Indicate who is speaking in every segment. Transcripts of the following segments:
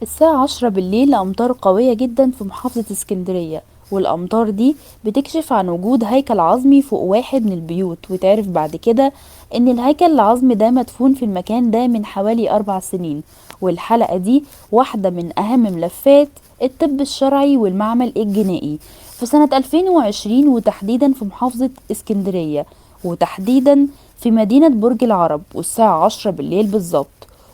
Speaker 1: الساعة 10 بالليل أمطار قوية جدا في محافظة اسكندرية، والأمطار دي بتكشف عن وجود هيكل عظمي فوق واحد من البيوت، وتعرف بعد كده إن الهيكل العظمي ده مدفون في المكان ده من حوالي 4 سنين. والحلقة دي واحدة من أهم ملفات الطب الشرعي والمعمل الجنائي في سنة 2020، وتحديدا في محافظة اسكندرية، وتحديدا في مدينة برج العرب، والساعة 10 بالليل بالظبط،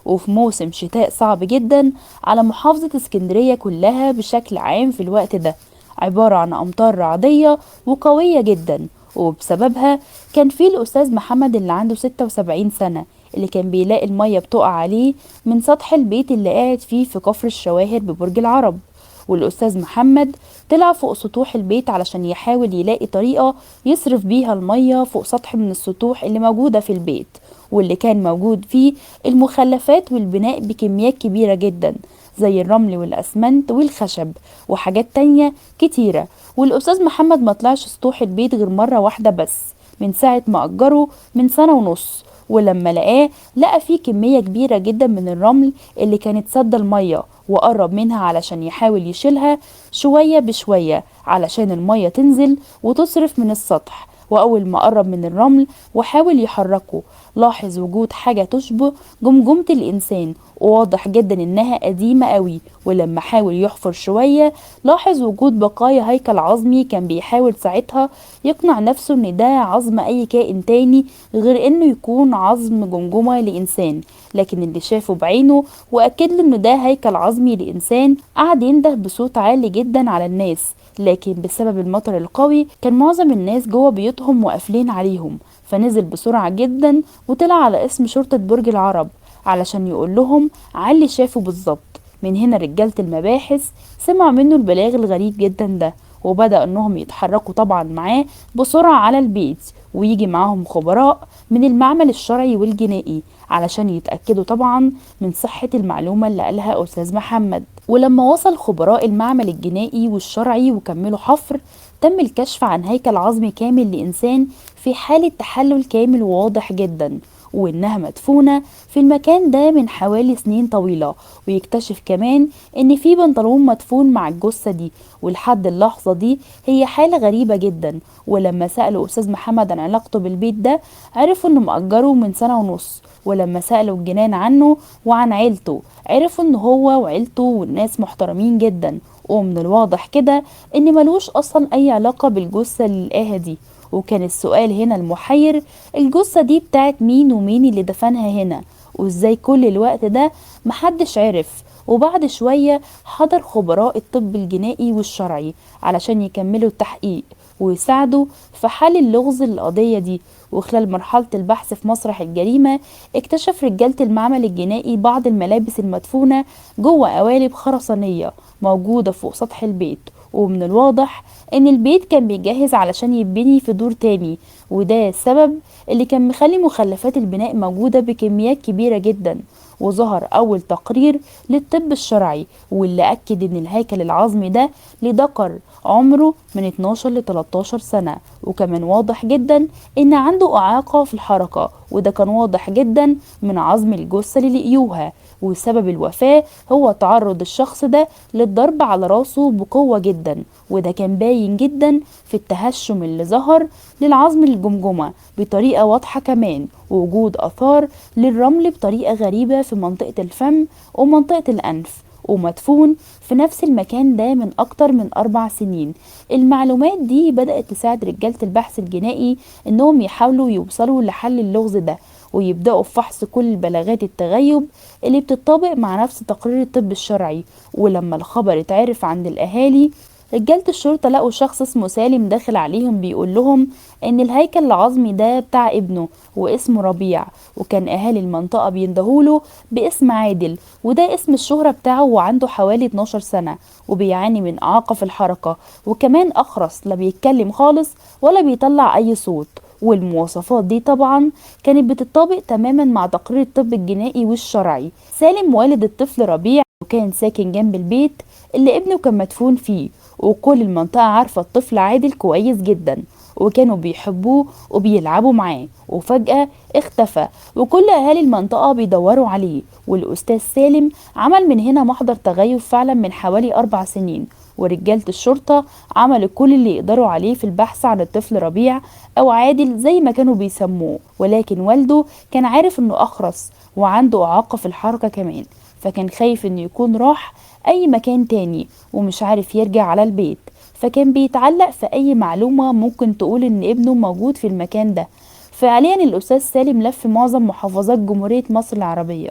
Speaker 1: وفي موسم شتاء صعب جدا على محافظة اسكندرية كلها بشكل عام في الوقت ده، عبارة عن أمطار رعدية وقوية جدا. وبسببها كان في الأستاذ محمد اللي عنده 76 سنة، اللي كان بيلاقي المية بتقع عليه من سطح البيت اللي قاعد فيه في كفر الشواهر ببرج العرب. والأستاذ محمد طلع فوق سطوح البيت علشان يحاول يلاقي طريقة يصرف بيها المية فوق سطح من السطوح اللي موجودة في البيت، واللي كان موجود فيه المخلفات والبناء بكميات كبيرة جدا، زي الرمل والأسمنت والخشب وحاجات تانية كتيرة. والأستاذ محمد ما طلعش سطوح البيت غير مرة واحدة بس من ساعة ما أجره من سنة ونص، ولما لقى فيه كمية كبيرة جدا من الرمل اللي كانت سد المية، وقرب منها علشان يحاول يشيلها شوية بشوية علشان المية تنزل وتصرف من السطح. وأول ما قرب من الرمل وحاول يحركه، لاحظ وجود حاجة تشبه جمجمة الإنسان، وواضح جدا إنها قديمة قوي. ولما حاول يحفر شوية لاحظ وجود بقايا هيكل عظمي، كان بيحاول ساعتها يقنع نفسه إن ده عظم أي كائن تاني غير إنه يكون عظم جمجمة لإنسان، لكن اللي شافه بعينه وأكد له إن ده هيكل عظمي لإنسان قعد ينده بصوت عالي جدا على الناس. لكن بسبب المطر القوي كان معظم الناس جوه بيوتهم وقافلين عليهم، فنزل بسرعة جدا وطلع على اسم شرطة برج العرب علشان يقول لهم على اللي شافه بالظبط. من هنا رجالة المباحث سمعوا منه البلاغ الغريب جدا ده، وبدأ انهم يتحركوا طبعا معاه بسرعة على البيت، ويجي معاهم خبراء من المعمل الشرعي والجنائي علشان يتأكدوا طبعا من صحة المعلومة اللي قالها أستاذ محمد. ولما وصل خبراء المعمل الجنائي والشرعي وكملوا حفر، تم الكشف عن هيكل عظمي كامل لإنسان في حالة تحلل كامل وواضح جدا، وإنها مدفونة في المكان ده من حوالي سنين طويلة. ويكتشف كمان إن في بنطلون مدفون مع الجثة دي، ولحد اللحظة دي هي حالة غريبة جدا. ولما سألوا أستاذ محمد عن علاقته بالبيت ده عرفوا إنه مأجره من سنة ونص، ولما سألوا الجيران عنه وعن عيلته عرفوا إن هو وعيلته والناس محترمين جدا، ومن الواضح كده إن ملوش أصلا أي علاقة بالجثة اللي لقاها دي. وكان السؤال هنا المحير، الجثة دي بتاعت مين ومين اللي دفنها هنا، وازاي كل الوقت ده محدش عرف. وبعد شوية حضر خبراء الطب الجنائي والشرعي علشان يكملوا التحقيق ويساعدوا في حل اللغز للقضية دي. وخلال مرحلة البحث في مسرح الجريمة اكتشف رجالة المعمل الجنائي بعض الملابس المدفونة جوه قوالب خرسانية موجودة فوق سطح البيت، ومن الواضح ان البيت كان بيجهز علشان يبني في دور تاني، وده السبب اللي كان مخلي مخلفات البناء موجودة بكميات كبيرة جدا. وظهر أول تقرير للطب الشرعي واللي أكد إن الهيكل العظمي ده لذكر عمره من 12 ل 13 سنة، وكمان واضح جدا إن عنده إعاقة في الحركة، وده كان واضح جدا من عظم الجثة اللي لقيوها. وسبب الوفاة هو تعرض الشخص ده للضرب على راسه بقوة جدا، وده كان باين جدا في التهشم اللي ظهر للعظم الجمجمة بطريقة واضحة كمان، ووجود آثار للرمل بطريقة غريبة في منطقة الفم ومنطقة الأنف، ومدفون في نفس المكان ده من أكتر من 4 سنين. المعلومات دي بدأت تساعد رجالة البحث الجنائي إنهم يحاولوا يوصلوا لحل اللغز ده، ويبدأوا في فحص كل بلاغات التغيب اللي بتطابق مع نفس تقرير الطب الشرعي. ولما الخبر اتعرف عند الأهالي، رجالة الشرطة لقوا شخص اسمه سالم داخل عليهم بيقول لهم ان الهيكل العظمي ده بتاع ابنه واسمه ربيع، وكان اهالي المنطقة بيندهوله باسم عادل، وده اسم الشهرة بتاعه، وعنده حوالي 12 سنة وبيعاني من اعاقة في الحركة، وكمان اخرس لا بيتكلم خالص ولا بيطلع اي صوت. والمواصفات دي طبعا كانت بتطابق تماما مع تقرير الطب الجنائي والشرعي. سالم والد الطفل ربيع وكان ساكن جنب البيت اللي ابنه كان مدفون فيه، وكل المنطقة عارفة الطفل عادل كويس جدا، وكانوا بيحبوه وبيلعبوا معاه، وفجأة اختفى وكل أهالي المنطقة بيدوروا عليه. والأستاذ سالم عمل من هنا محضر تغيب فعلا من حوالي 4 سنين، ورجالة الشرطة عملوا كل اللي يقدروا عليه في البحث عن الطفل ربيع أو عادل زي ما كانوا بيسموه. ولكن والده كان عارف إنه أخرس وعنده إعاقة في الحركة كمان، فكان خايف إنه يكون راح أي مكان تاني ومش عارف يرجع على البيت، فكان بيتعلق في أي معلومة ممكن تقول إن ابنه موجود في المكان ده. فعليا الأستاذ سالم لف معظم محافظات جمهورية مصر العربية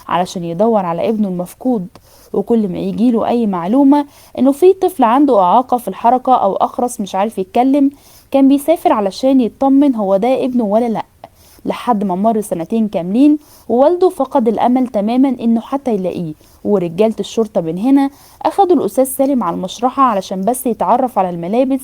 Speaker 1: علشان يدور على ابنه المفقود، وكل ما يجيله أي معلومة إنه في طفل عنده إعاقة في الحركة أو أخرس مش عارف يتكلم، كان بيسافر علشان يطمن هو ده ابنه ولا لأ. لحد ما مر 2 كاملين ووالده فقد الأمل تماما إنه حتى يلاقيه. ورجالة الشرطة من هنا أخدوا الأستاذ سالم على المشرحة علشان بس يتعرف على الملابس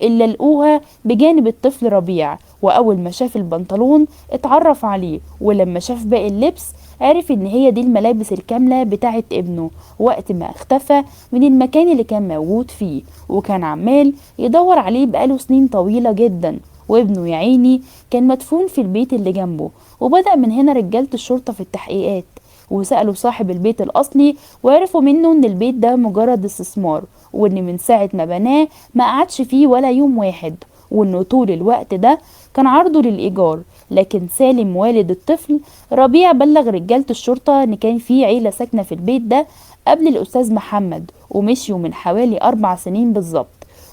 Speaker 1: اللي لقوها بجانب الطفل ربيع. وأول ما شاف البنطلون اتعرف عليه، ولما شاف باقي اللبس عرف إن هي دي الملابس الكاملة بتاعت ابنه وقت ما اختفى من المكان اللي كان موجود فيه، وكان عمال يدور عليه بقاله سنين طويلة جدا. وابنه يا عيني كان مدفون في البيت اللي جنبه. وبدأ من هنا رجالة الشرطة في التحقيقات، وسألوا صاحب البيت الأصلي وعرفوا منه إن البيت ده مجرد استثمار، وإن من ساعة ما بناه ما قعدش فيه ولا يوم واحد، وإنه طول الوقت ده كان عرضه للإيجار. لكن سالم والد الطفل ربيع بلغ رجالة الشرطة إن كان في عيلة ساكنة في البيت ده قبل الأستاذ محمد، ومشيوا من حوالي 4 سنين بالظبط.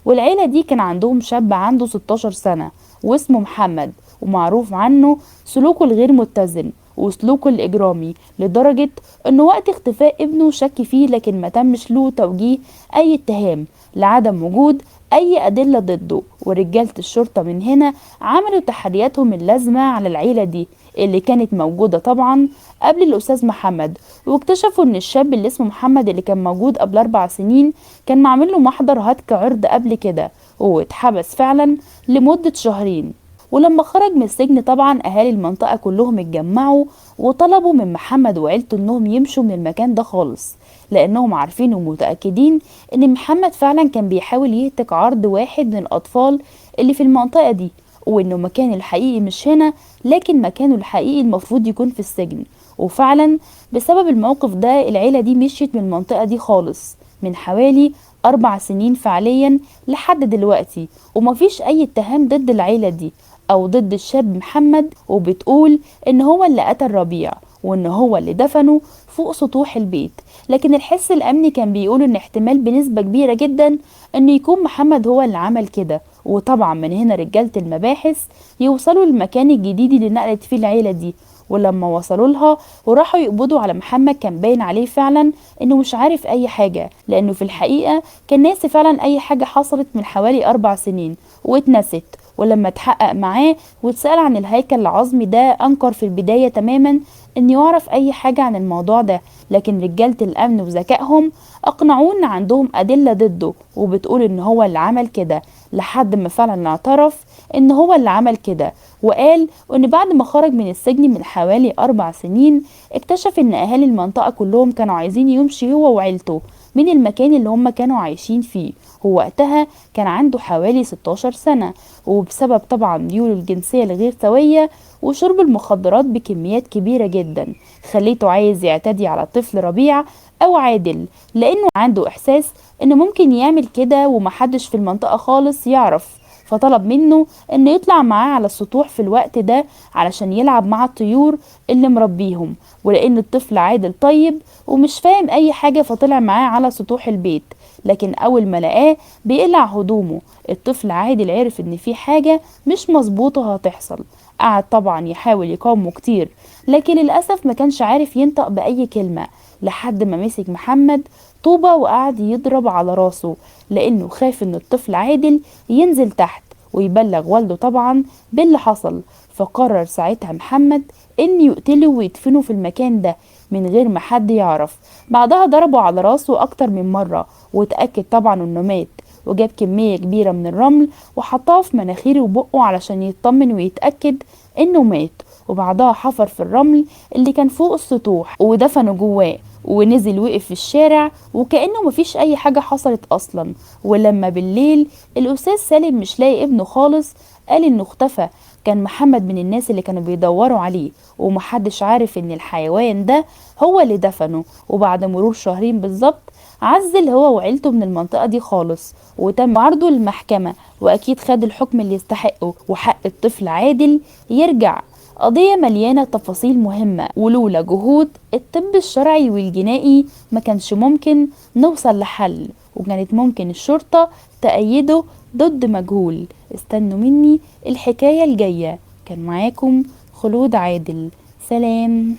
Speaker 1: والعيلة دي كان عندهم شاب عنده 16 سنة واسمه محمد، ومعروف عنه سلوكه الغير متزن وسلوكه الإجرامي، لدرجة انه وقت اختفاء ابنه شك فيه، لكن ما تمش له توجيه اي اتهام لعدم وجود اي ادلة ضده. ورجالة الشرطة من هنا عملوا تحرياتهم اللازمة على العيلة دي اللي كانت موجودة طبعا قبل الأستاذ محمد، واكتشفوا ان الشاب اللي اسمه محمد اللي كان موجود قبل 4 سنين كان معمل له محضر هتك عرض قبل كده، واتحبس فعلا لمدة 2 شهر. ولما خرج من السجن طبعا أهالي المنطقة كلهم اتجمعوا وطلبوا من محمد وعيلته انهم يمشوا من المكان ده خالص، لانهم عارفين ومتأكدين ان محمد فعلا كان بيحاول يهتك عرض واحد من الأطفال اللي في المنطقة دي، وانه مكانه الحقيقي مش هنا لكن مكانه الحقيقي المفروض يكون في السجن. وفعلا بسبب الموقف ده العيلة دي مشيت من المنطقة دي خالص من حوالي 4 سنين فعليا لحد دلوقتي، ومفيش اي اتهام ضد العيلة دي او ضد الشاب محمد، وبتقول ان هو اللي قتل ربيع وان هو اللي دفنه فوق سطوح البيت. لكن الحس الامني كان بيقول ان احتمال بنسبة كبيرة جدا ان يكون محمد هو اللي عمل كده. وطبعا من هنا رجالة المباحث يوصلوا للمكان الجديد اللي نقلت فيه العيلة دي، ولما وصلوا لها وراحوا يقبضوا على محمد كان باين عليه فعلا انه مش عارف اي حاجة، لانه في الحقيقة كان ناسي فعلا اي حاجة حصلت من حوالي 4 سنين واتنست. ولما اتحقق معاه واتسأل عن الهيكل العظمي ده انكر في البداية تماما ان يعرف اي حاجة عن الموضوع ده، لكن رجالة الامن وذكائهم اقنعوه ان عندهم ادلة ضده وبتقول ان هو اللي عمل كده، لحد ما فعلا اعترف ان هو اللي عمل كده. وقال ان بعد ما خرج من السجن من حوالي 4 سنين اكتشف ان اهالي المنطقة كلهم كانوا عايزين يمشي هو وعيلته من المكان اللي هم كانوا عايشين فيه. هو وقتها كان عنده حوالي 16 سنة، وبسبب طبعا ميوله الجنسية الغير سوية وشرب المخدرات بكميات كبيرة جدا خليته عايز يعتدي على طفل ربيع او عادل، لانه عنده احساس انه ممكن يعمل كده ومحدش في المنطقة خالص يعرف. فطلب منه انه يطلع معاه على السطوح في الوقت ده علشان يلعب مع الطيور اللي مربيهم، ولان الطفل عادل طيب ومش فاهم اي حاجة فطلع معاه على سطوح البيت. لكن اول ما لقاه بيقلع هدومه الطفل عادل عرف ان في حاجة مش مظبوطة هتحصل. قعد طبعا يحاول يقاومه كتير لكن للأسف ما كانش عارف ينطق بأي كلمة، لحد ما مسك محمد طوبة وقعد يضرب على راسه لأنه خاف ان الطفل عادل ينزل تحت ويبلغ والده طبعا باللي حصل. فقرر ساعتها محمد ان يقتله ويدفنه في المكان ده من غير ما حد يعرف. بعدها ضربه على راسه اكتر من مرة وتأكد طبعا انه مات، وجاب كمية كبيرة من الرمل وحطها في مناخيره وبقه علشان يطمن ويتأكد انه مات. وبعدها حفر في الرمل اللي كان فوق السطوح ودفنه جواه، ونزل وقف في الشارع وكأنه مفيش اي حاجة حصلت اصلا. ولما بالليل الأستاذ سالم مش لاقي ابنه خالص قال انه اختفى. كان محمد من الناس اللي كانوا بيدوروا عليه، ومحدش عارف ان الحيوان ده هو اللي دفنه. وبعد مرور شهرين بالظبط عزل هو وعيلته من المنطقة دي خالص، وتم عرضه للمحكمة، وأكيد خد الحكم اللي يستحقه، وحق الطفل عادل يرجع. قضية مليانة تفاصيل مهمة، ولولا جهود الطب الشرعي والجنائي ما كانش ممكن نوصل لحل، وكانت ممكن الشرطة تأيده ضد مجهول. استنوا مني الحكاية الجاية. كان معاكم خلود عادل. سلام.